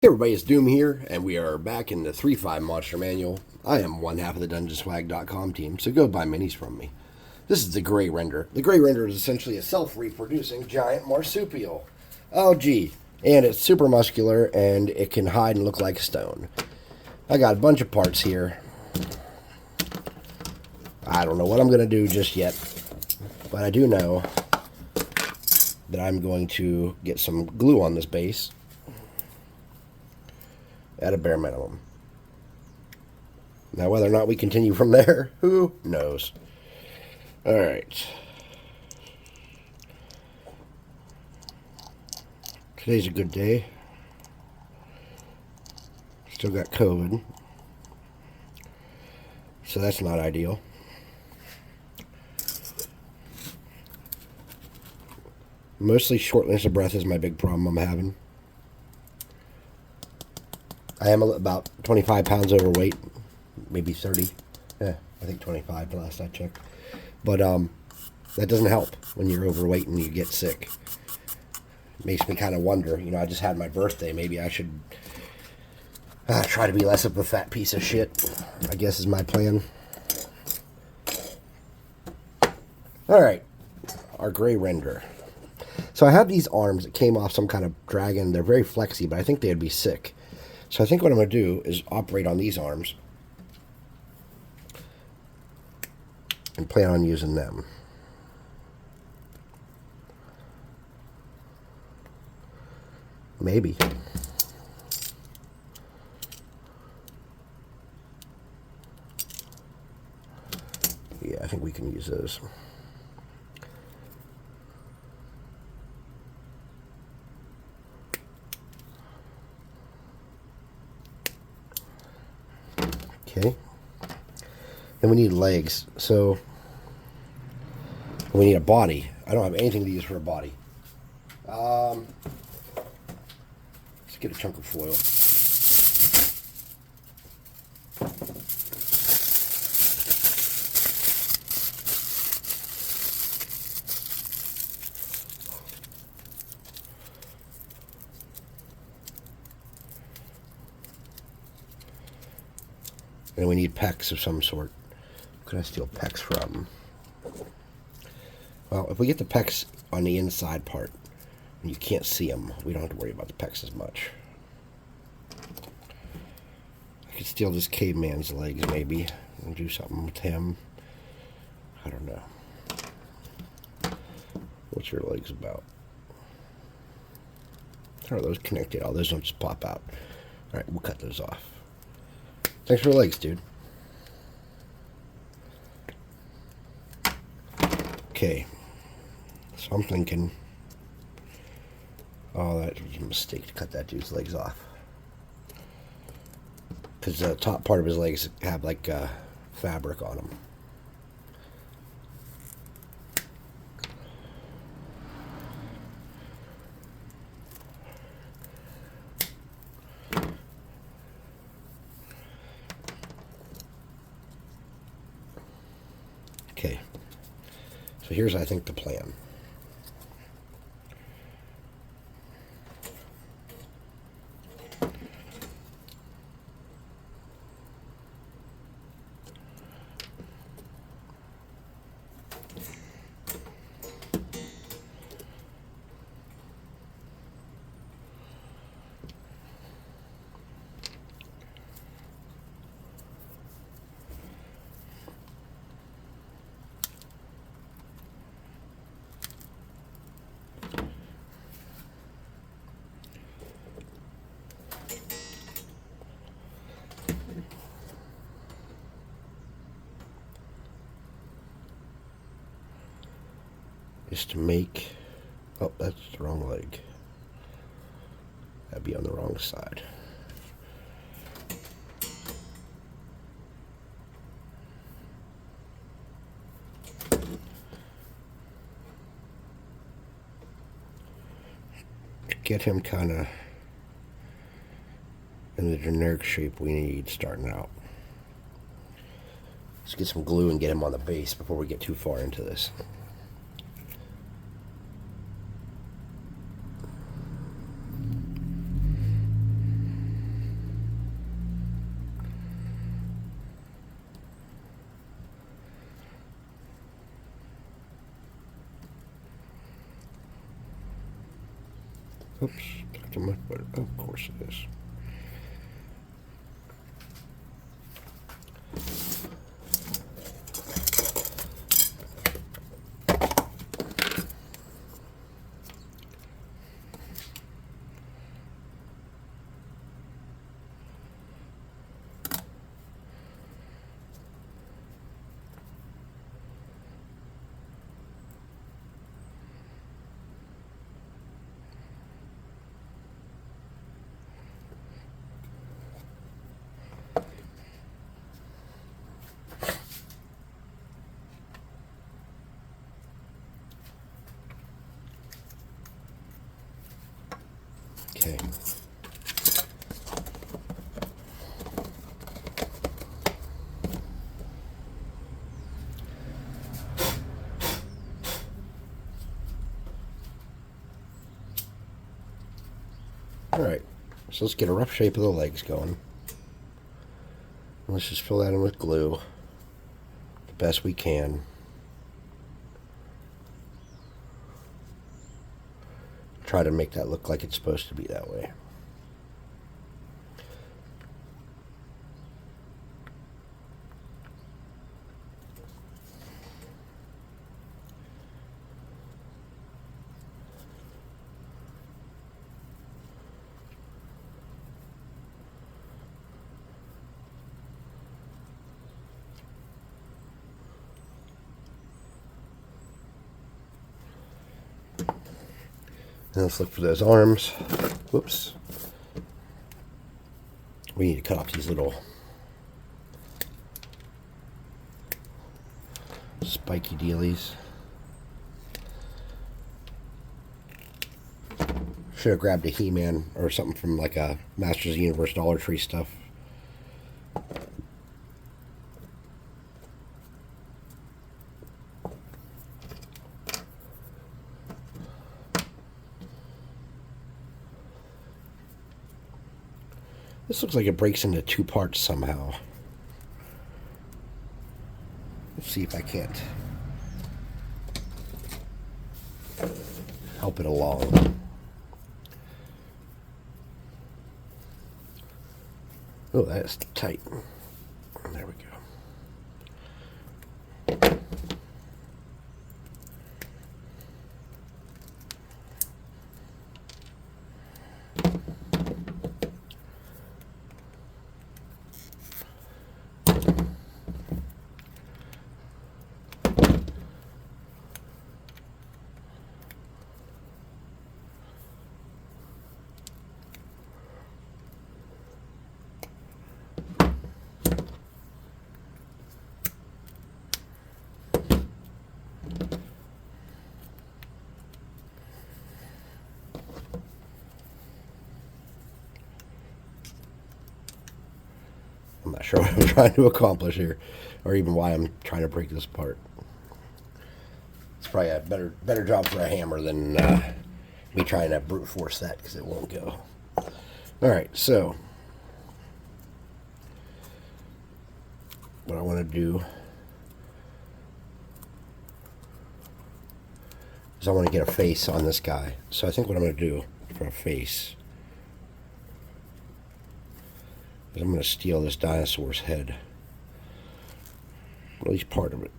Hey everybody, it's Doom here, and we are back in the 3.5 Monster Manual. I am one half of the DungeonSwag.com team, so go buy minis from me. This is the Gray Render. The Gray Render is essentially a self-reproducing giant marsupial. Oh gee, and it's super muscular, and it can hide and look like stone. I got a bunch of parts here. I don't know what I'm going to do just yet, but I do know that I'm going to get some glue on this base at a bare minimum. Now, whether or not we continue from there, who knows? All right. Today's a good day. Still got COVID, so that's not ideal. Mostly shortness of breath is my big problem I'm having. I am about 25 pounds overweight, maybe 30. I think 25 the last I checked. But that doesn't help when you're overweight and you get sick. It makes me kind of wonder, I just had my birthday. Maybe I should try to be less of a fat piece of shit, I guess is my plan. All right, our Gray Render. So I have these arms that came off some kind of dragon. They're very flexy, but I think they'd be sick. So I think what I'm going to do is operate on these arms and plan on using them. Maybe. Yeah, I think we can use those. Okay. Then we need legs. So we need a body. I don't have anything to use for a body. Let's get a chunk of foil. And we need pecs of some sort. Who can I steal pecs from? Well, if we get the pecs on the inside part, and you can't see them, we don't have to worry about the pecs as much. I could steal this caveman's legs, maybe, and do something with him. I don't know. What's your legs about? How are those connected? Oh, those don't just pop out. All right, we'll cut those off. Thanks for the legs, dude. Okay. So I'm thinking... Oh, that was a mistake to cut that dude's legs off. Because the top part of his legs have, like, fabric on them. Okay, so here's, I think, the plan. Is to make... Oh, that's the wrong leg. That'd be on the wrong side. To get him kind of in the generic shape we need starting out. Let's get some glue and get him on the base before we get too far into this. Oops, talk too much, but of course it is. Okay. Alright, so let's get a rough shape of the legs going. Let's just fill that in with glue the best we can. Try to make that look like it's supposed to be that way. And let's look for those arms. Whoops. We need to cut off these little spiky dealies. Should have grabbed a He-Man or something from like a Masters of the Universe Dollar Tree stuff. This looks like it breaks into two parts somehow. Let's see if I can't help it along. Oh, that's tight. There we go. I'm not sure what I'm trying to accomplish here, or even why I'm trying to break this apart. It's probably a better job for a hammer than me trying to brute force that, because it won't go. Alright, so what I want to do is I want to get a face on this guy. So I think what I'm going to do for a face is I'm going to steal this dinosaur's head, at least part of it.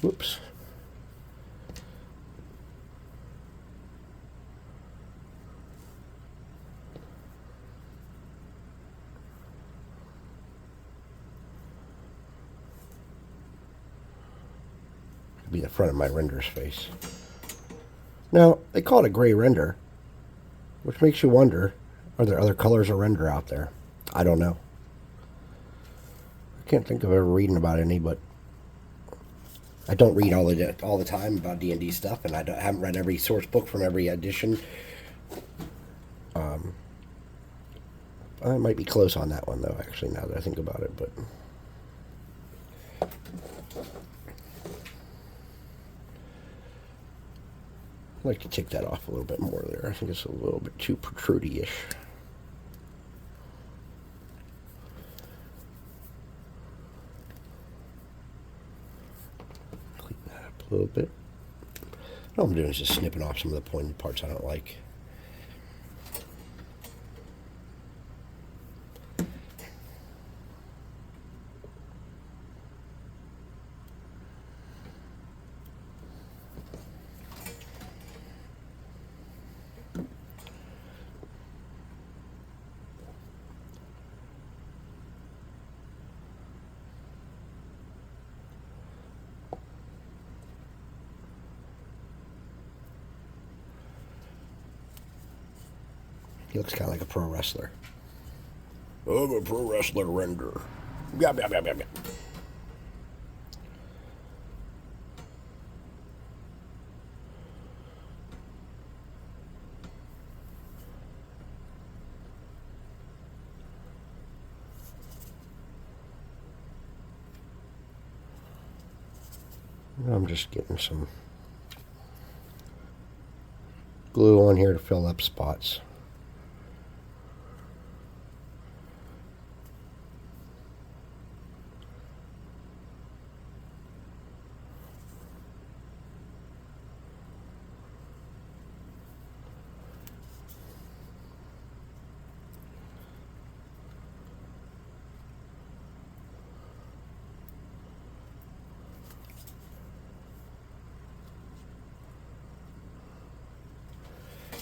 Whoops. Be the front of my render's face. Now, they call it a gray render, which makes you wonder, are there other colors of render out there? I don't know. I can't think of ever reading about any, but I don't read all the time about D&D stuff, and I haven't read every source book from every edition. I might be close on that one, though, actually, now that I think about it, but I'd like to take that off a little bit more there. I think it's a little bit too protrudy-ish. Clean that up a little bit. All I'm doing is just snipping off some of the pointed parts I don't like. He looks kind of like a pro wrestler. I'm a pro wrestler render. Yep, yep, yep, yep, yep. I'm just getting some glue on here to fill up spots.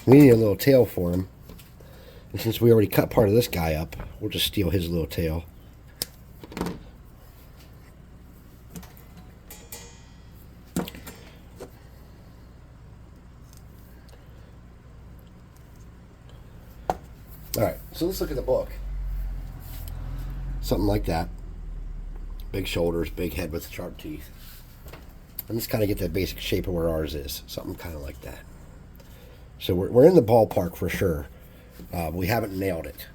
We need a little tail for him. And since we already cut part of this guy up, we'll just steal his little tail. Alright, so let's look at the book. Something like that. Big shoulders, big head with sharp teeth. And just kind of get the basic shape of where ours is. Something kind of like that. So we're in the ballpark for sure. We haven't nailed it.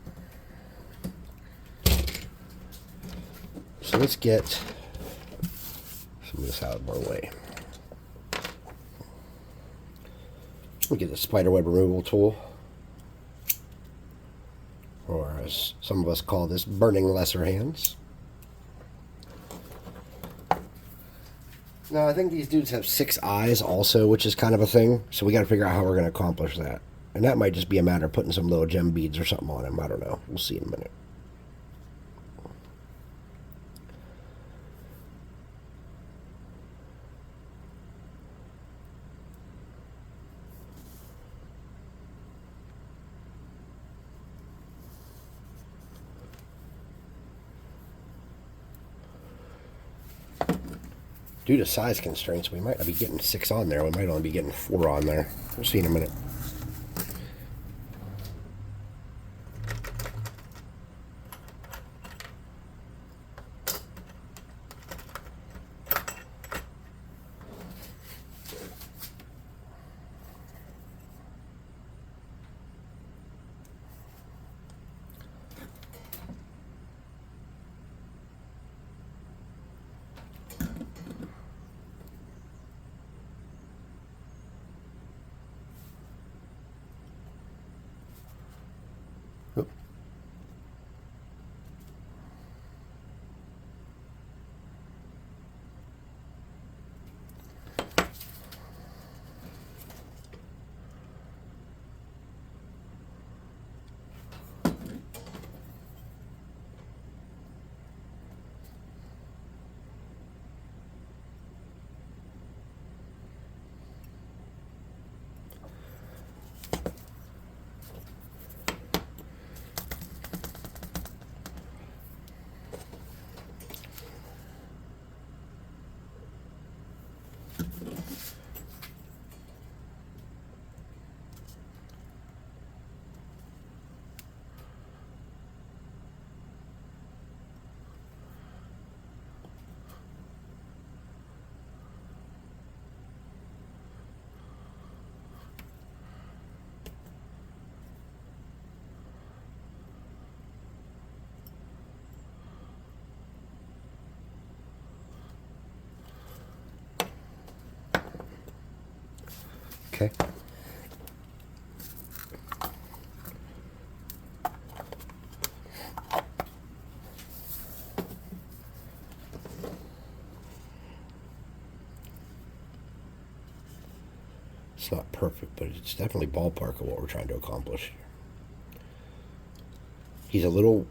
So let's get some of this out of our way. We'll get the spiderweb removal tool. Or as some of us call this, burning lesser hands. Now, I think these dudes have 6 eyes also, which is kind of a thing. So we got to figure out how we're going to accomplish that. And that might just be a matter of putting some little gem beads or something on them. I don't know. We'll see in a minute. Due to size constraints, we might not be getting 6 on there. We might only be getting 4 on there. We'll see in a minute. Oop. Okay. not perfect, but it's definitely ballpark of what we're trying to accomplish. He's a little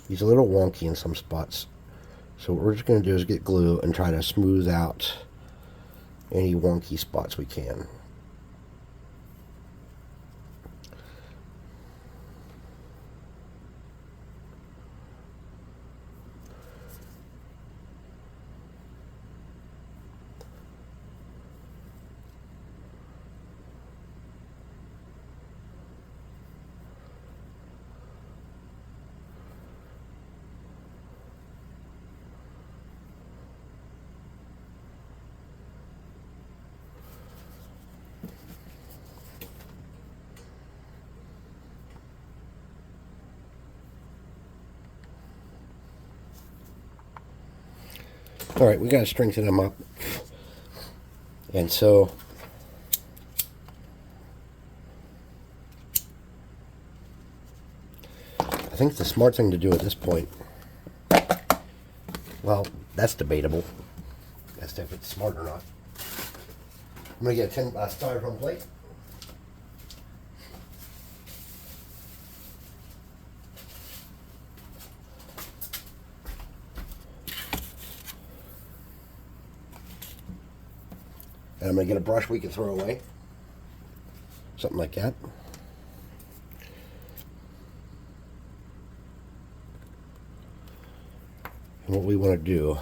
wonky in some spots. So what we're just going to do is get glue and try to smooth out any wonky spots we can. All right, we got to strengthen them up. And so I think the smart thing to do at this point, well, that's debatable as to if it's smart or not. I'm going to get a styrofoam plate. And I'm going to get a brush we can throw away. Something like that. And what we want to do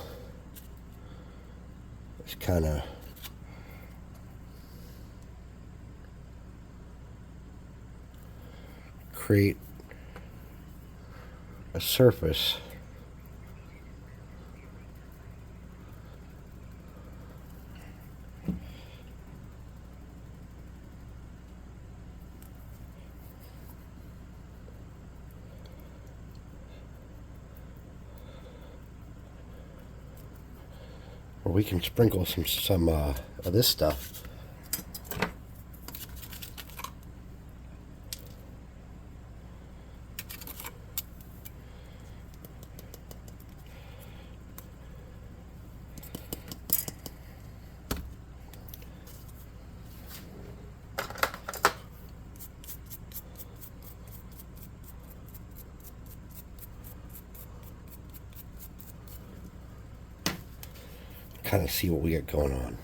is kind of create a surface where we can sprinkle some of this stuff. Kind of see what we got going on.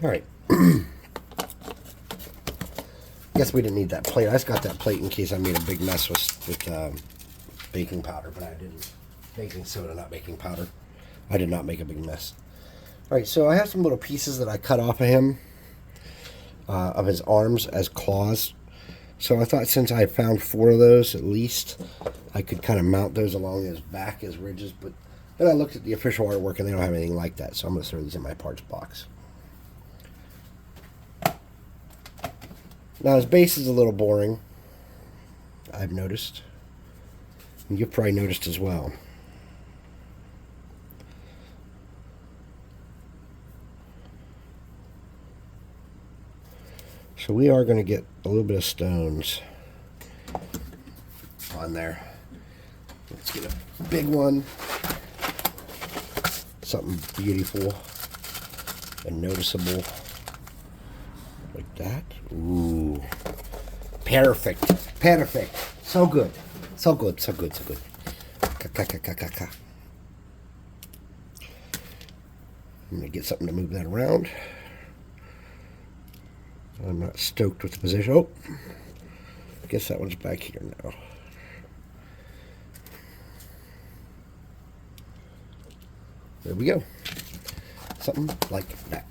All right. Guess we didn't need that plate. I just got that plate in case I made a big mess with baking powder, but I didn't. Baking soda, not baking powder. I did not make a big mess. All right, so I have some little pieces that I cut off of him, of his arms as claws. So I thought since I found 4 of those at least, I could kind of mount those along his back as ridges. But then I looked at the official artwork and they don't have anything like that, so I'm going to throw these in my parts box. Now his base is a little boring, I've noticed. And you've probably noticed as well. So we are going to get a little bit of stones on there. Let's get a big one. something beautiful and noticeable like that. Ooh, perfect, perfect. So good, so good, so good, so good. Ka. I'm gonna get something to move that around. I'm not stoked with the position. Oh, I guess that one's back here now. There we go. Something like that.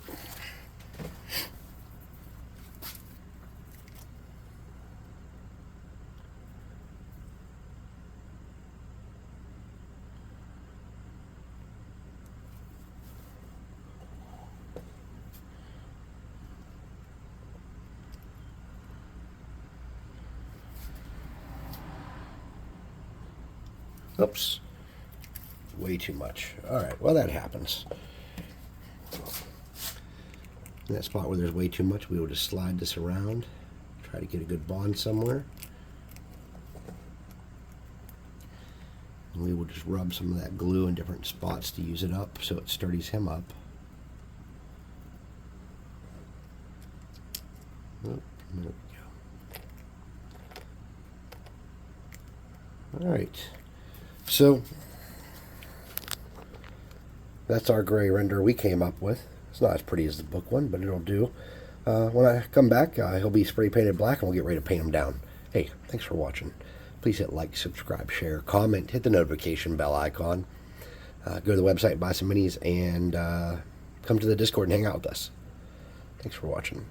Oops. Way too much. Alright, well that happens. In that spot where there's way too much, we will just slide this around. Try to get a good bond somewhere. And we will just rub some of that glue in different spots to use it up so it sturdies him up. Oh, there we go. Alright. So that's our gray render we came up with. It's not as pretty as the book one, but it'll do. When I come back, he'll be spray painted black, and we'll get ready to paint him down. Hey, thanks for watching. Please hit like, subscribe, share, comment, hit the notification bell icon. Go to the website, buy some minis, and come to the Discord and hang out with us. Thanks for watching.